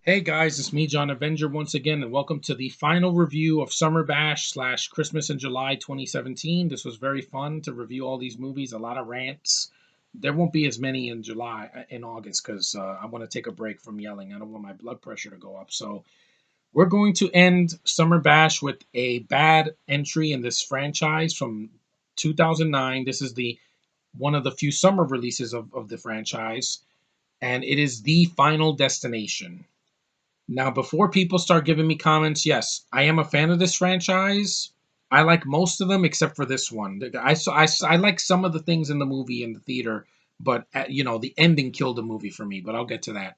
Hey guys, it's me, John Avenger, once again, and welcome to the final review of Summerbash slash Christmas in July 2017. This was very fun to review all these movies, a lot of rants. There won't be as many in in August, because I want to take a break from yelling. I don't want my blood pressure to go up. So we're going to end Summer Bash with a bad entry in this franchise from 2009. This is the one of the few summer releases of the franchise, and it is The Final Destination. Now, before people start giving me comments, yes, I am a fan of this franchise. I like most of them except for this one. I like some of the things in the movie in the theater, but the ending killed the movie for me. But I'll get to that.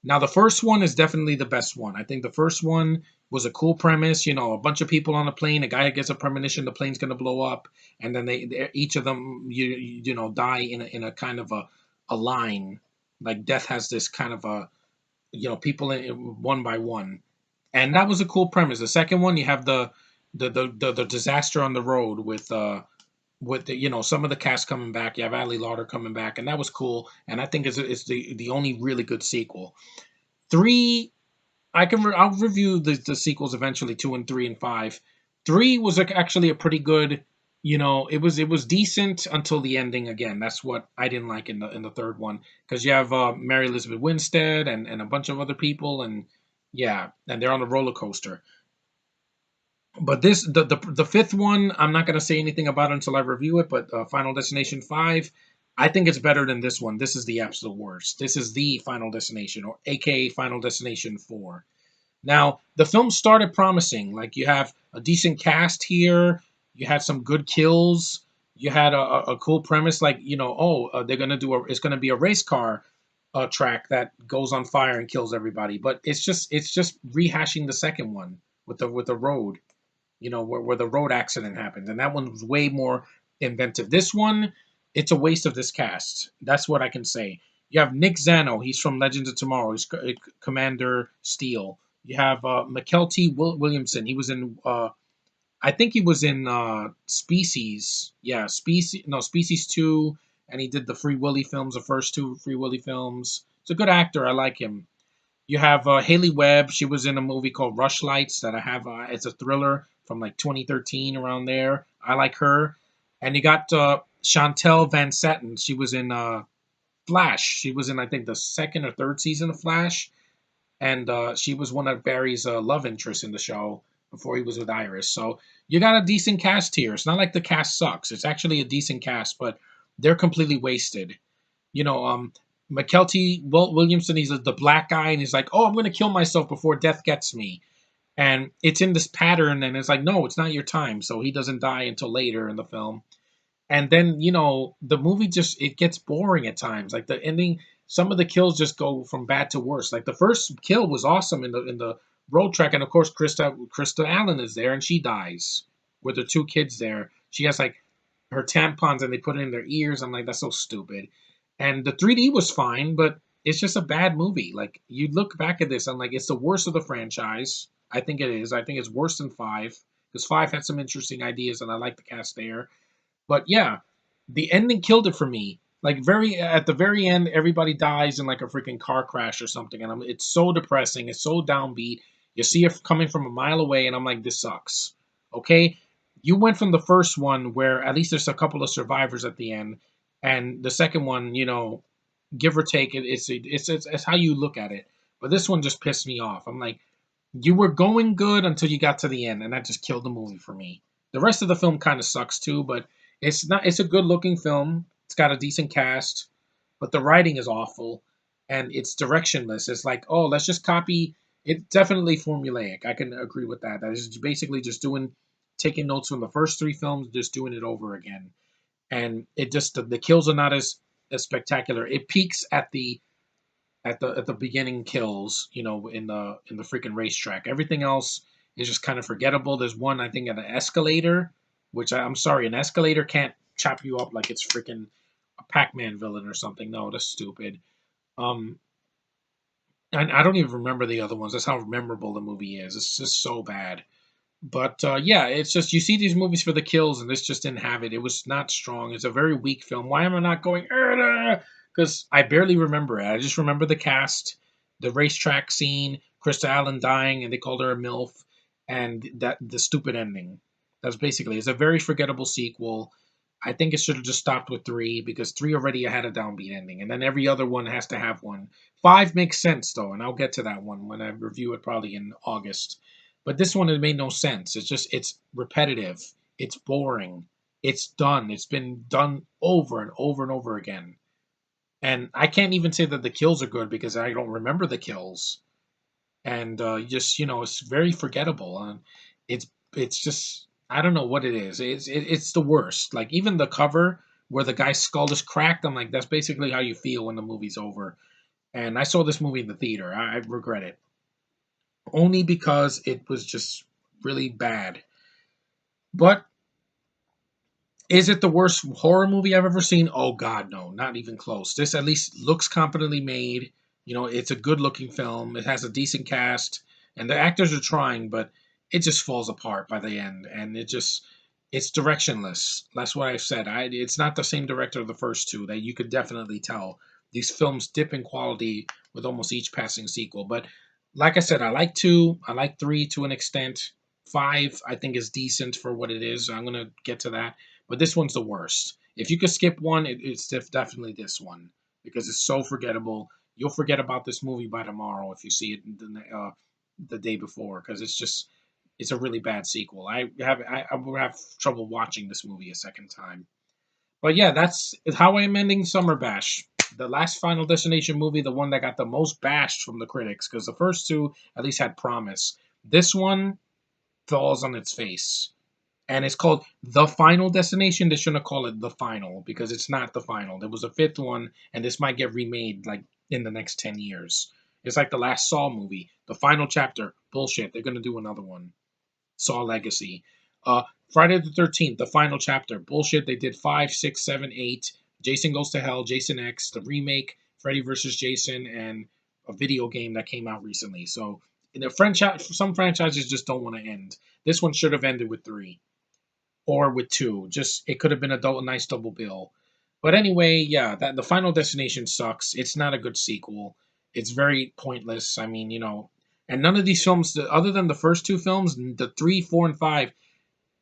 Now, the first one is definitely the best one. I think the first one was a cool premise. A bunch of people on a plane. A guy gets a premonition the plane's going to blow up, and then each of them die in a kind of a line. Like death has this kind of a people one by one, and that was a cool premise. The second one, you have the disaster on the road with some of the cast coming back. You have Ali Lauder coming back, and that was cool. And I think it's the only really good sequel. Three, I'll review the sequels eventually. Two and three and five. Three was actually a pretty good. It was decent until the ending again. That's what I didn't like in the third one, because you have Mary Elizabeth Winstead and a bunch of other people, and yeah, and they're on a roller coaster. But the fifth one, I'm not gonna say anything about it until I review it. But Final Destination 5, I think it's better than this one. This is the absolute worst. This is the Final Destination, or AKA Final Destination 4. Now, the film started promising. Like, you have a decent cast here. You had some good kills. You had a cool premise, like they're gonna it's gonna be a race car track that goes on fire and kills everybody. But it's just rehashing the second one with the road, where the road accident happens, and that one was way more inventive. This one, it's a waste of this cast. That's what I can say. You have Nick Zano. He's from Legends of Tomorrow. He's Commander Steel. You have McKelty Williamson. He was in, I think he was in Species. Yeah, Species. No, Species 2. And he did the Free Willy films, the first two Free Willy films. He's a good actor. I like him. You have Haley Webb. She was in a movie called Rush Lights that I have. It's a thriller from like 2013, around there. I like her. And you got Chantel Van Setten. She was in Flash. She was in, I think, the second or third season of Flash. And she was one of Barry's love interests in the show before he was with Iris. So you got a decent cast here. It's not like the cast sucks. It's actually a decent cast, but they're completely wasted. You know, um, McKelty Williamson, he's the black guy, and he's like, "Oh, I'm going to kill myself before death gets me." And it's in this pattern, and it's like, no, it's not your time. So he doesn't die until later in the film. And then the movie just, it gets boring at times. Like the ending, some of the kills just go from bad to worse. Like the first kill was awesome in the road track, and of course Krista Allen is there, and she dies with her two kids there. She has like her tampons, and they put it in their ears. I'm like, that's so stupid. And the 3D was fine, but it's just a bad movie. Like, you look back at this, I'm like, it's the worst of the franchise. I think it is. I think it's worse than five, because five had some interesting ideas, and I like the cast there. But yeah, the ending killed it for me. Like, very at the very end, everybody dies in like a freaking car crash or something, and it's so depressing. It's so downbeat. You see it coming from a mile away, and I'm like, this sucks. Okay, you went from the first one where at least there's a couple of survivors at the end, and the second one, give or take, it's how you look at it. But this one just pissed me off. I'm like, you were going good until you got to the end, and that just killed the movie for me. The rest of the film kind of sucks too, but it's not. It's a good looking film. It's got a decent cast, but the writing is awful, and it's directionless. It's like, oh, let's just copy. It's definitely formulaic. I can agree with that. That is basically just taking notes from the first three films, just doing it over again. And it just, the kills are not as spectacular. It peaks at the beginning kills, in the freaking racetrack. Everything else is just kind of forgettable. There's one, I think, at an escalator, which I'm sorry, an escalator can't chop you up like it's freaking a Pac-Man villain or something. No, that's stupid. Um, and I don't even remember the other ones. That's how memorable the movie is. It's just so bad. But yeah, it's just, you see these movies for the kills, and this just didn't have it. It was not strong. It's a very weak film. Why am I not going? Because I barely remember it. I just remember the cast, the racetrack scene, Krista Allen dying, and they called her a MILF, and that the stupid ending. That's basically it's a very forgettable sequel. I think it should have just stopped with three because three already had a downbeat ending, and then every other one has to have one. Five makes sense though, and I'll get to that one when I review it probably in August. But this one it made no sense. It's repetitive. It's boring. It's done. It's been done over and over and over again. And I can't even say that the kills are good because I don't remember the kills. And just it's very forgettable. And it's it's just I don't know what it is. It's the worst. Like even the cover where the guy's skull is cracked. I'm like, that's basically how you feel when the movie's over. And I saw this movie in the theater. I regret it only because it was just really bad. But is it the worst horror movie I've ever seen? Oh God, no, not even close. This at least looks competently made. It's a good looking film. It has a decent cast, and the actors are trying, but it just falls apart by the end, and it's directionless. That's what I said. It's not the same director of the first two. That you could definitely tell. These films dip in quality with almost each passing sequel. But like I said, I like two. I like three to an extent. Five, I think, is decent for what it is. I'm gonna get to that, but this one's the worst. If you could skip one, it's definitely this one because it's so forgettable. You'll forget about this movie by tomorrow if you see it the day before because it's a really bad sequel. I would have trouble watching this movie a second time. But yeah, that's how I'm ending Summer Bash. The last Final Destination movie, the one that got the most bashed from the critics, because the first two at least had promise. This one falls on its face, and it's called The Final Destination. They shouldn't call it The Final because it's not the final. There was a fifth one, and this might get remade like in the next 10 years. It's like the last Saw movie, the final chapter. Bullshit. They're gonna do another one. Saw Legacy. Uh, Friday the 13th, the final chapter. Bullshit. They did 5, 6, 7, 8. Jason Goes to Hell, Jason X, the remake, Freddy versus Jason, and a video game that came out recently. So the franchise, some franchises just don't want to end. This one should have ended with three or with two. Just it could have been a nice double bill. But anyway, yeah, that the Final Destination sucks. It's not a good sequel. It's very pointless. I mean, and none of these films, other than the first two films, the three, four, and five,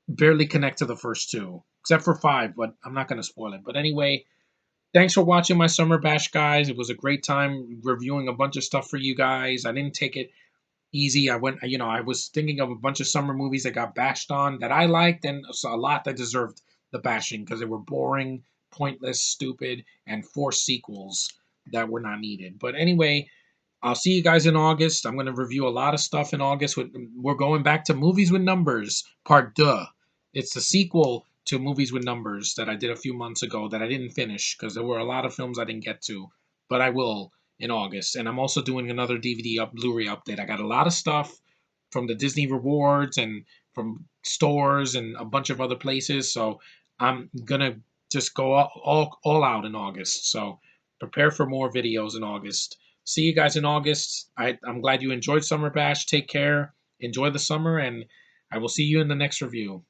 barely connect to the first two, except for five. But I'm not going to spoil it. But anyway, thanks for watching my Summer Bash, guys. It was a great time reviewing a bunch of stuff for you guys. I didn't take it easy. I was thinking of a bunch of summer movies that got bashed on that I liked, and a lot that deserved the bashing because they were boring, pointless, stupid, and forced sequels that were not needed. But anyway, I'll see you guys in August. I'm going to review a lot of stuff in August. We're going back to Movies with Numbers, Part 2. It's the sequel to Movies with Numbers that I did a few months ago that I didn't finish because there were a lot of films I didn't get to, but I will in August. And I'm also doing another DVD Blu-ray update. I got a lot of stuff from the Disney Rewards and from stores and a bunch of other places. So I'm gonna just go all out in August. So prepare for more videos in August. See you guys in August. I'm glad you enjoyed Summer Bash. Take care. Enjoy the summer, and I will see you in the next review.